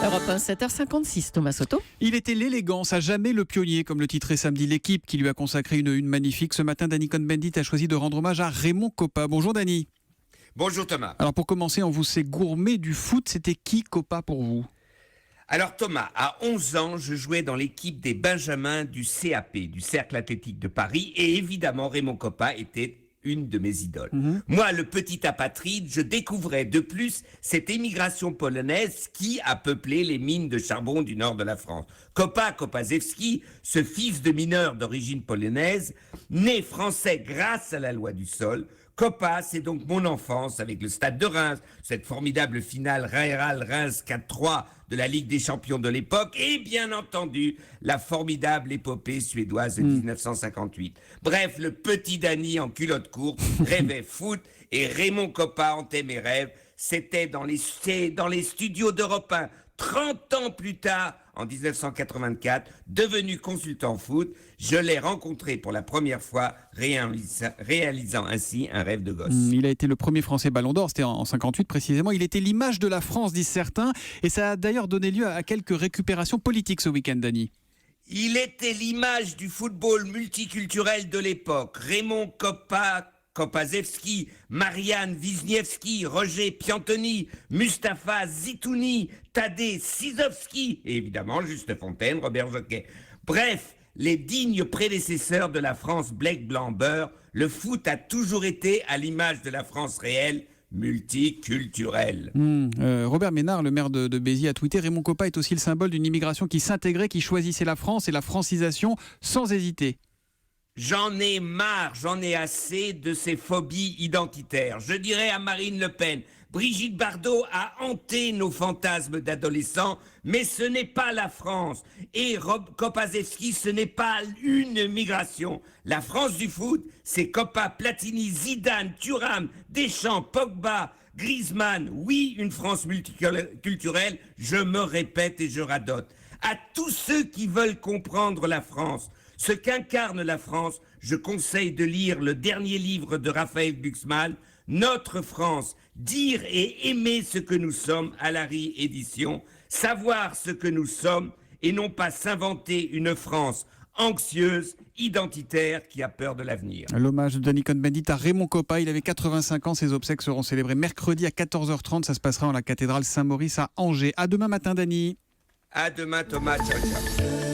Europe 1, 7h56, Thomas Soto. Il était l'élégance, à jamais le pionnier, comme le titrait samedi l'équipe, qui lui a consacré une magnifique. Ce matin, Danny Cohn-Bendit a choisi de rendre hommage à Raymond Kopa. Bonjour Danny. Bonjour Thomas. Alors pour commencer, on vous sait gourmet du foot, c'était qui Kopa pour vous ? Alors Thomas, à 11 ans, je jouais dans l'équipe des Benjamins du CAP, du Cercle Athlétique de Paris, et évidemment Raymond Kopa était une de mes idoles. Moi, le petit apatride, je découvrais de plus cette émigration polonaise qui a peuplé les mines de charbon du nord de la France. Kopa Kopaszewski, ce fils de mineur d'origine polonaise, né français grâce à la loi du sol. Kopa, c'est donc mon enfance avec le Stade de Reims, cette formidable finale Real-Reims 4-3 de la Ligue des Champions de l'époque, et bien entendu, la formidable épopée suédoise de 1958. Bref, le petit Danny en culotte courte rêvait foot, et Raymond Kopa hantait mes rêves. C'était dans les studios d'Europe 1, 30 ans plus tard, en 1984, devenu consultant foot, je l'ai rencontré pour la première fois, réalisant ainsi un rêve de gosse. Il a été le premier Français Ballon d'Or, c'était en 58 précisément. Il était l'image de la France, disent certains, et ça a d'ailleurs donné lieu à quelques récupérations politiques ce week-end, Danny. Il était l'image du football multiculturel de l'époque. Raymond Kopa Kopaszewski, Marian Wisniewski, Roger Piantoni, Mustapha Zitouni, Tadej Sizowski et évidemment Juste Fontaine, Robert Joquet. Bref, les dignes prédécesseurs de la France bec, blanc, beurre, le foot a toujours été à l'image de la France réelle, multiculturelle. Robert Ménard, le maire de Béziers, a tweeté « Raymond Kopa est aussi le symbole d'une immigration qui s'intégrait, qui choisissait la France et la francisation sans hésiter. » J'en ai marre, j'en ai assez de ces phobies identitaires. Je dirais à Marine Le Pen, Brigitte Bardot a hanté nos fantasmes d'adolescents, mais ce n'est pas la France. Et Rob Kopaszewski, ce n'est pas une migration. La France du foot, c'est Kopa, Platini, Zidane, Thuram, Deschamps, Pogba, Griezmann. Oui, une France multiculturelle, je me répète et je radote. À tous ceux qui veulent comprendre la France, ce qu'incarne la France, je conseille de lire le dernier livre de Raphaël Glucksmann, Notre France, dire et aimer ce que nous sommes, à Larry Édition, savoir ce que nous sommes et non pas s'inventer une France anxieuse, identitaire, qui a peur de l'avenir. L'hommage de Danny Cohn-Bendit à Raymond Kopa, il avait 85 ans, ses obsèques seront célébrées mercredi à 14h30, ça se passera en la cathédrale Saint-Maurice à Angers. À demain matin, Danny. À demain Thomas, ciao ciao.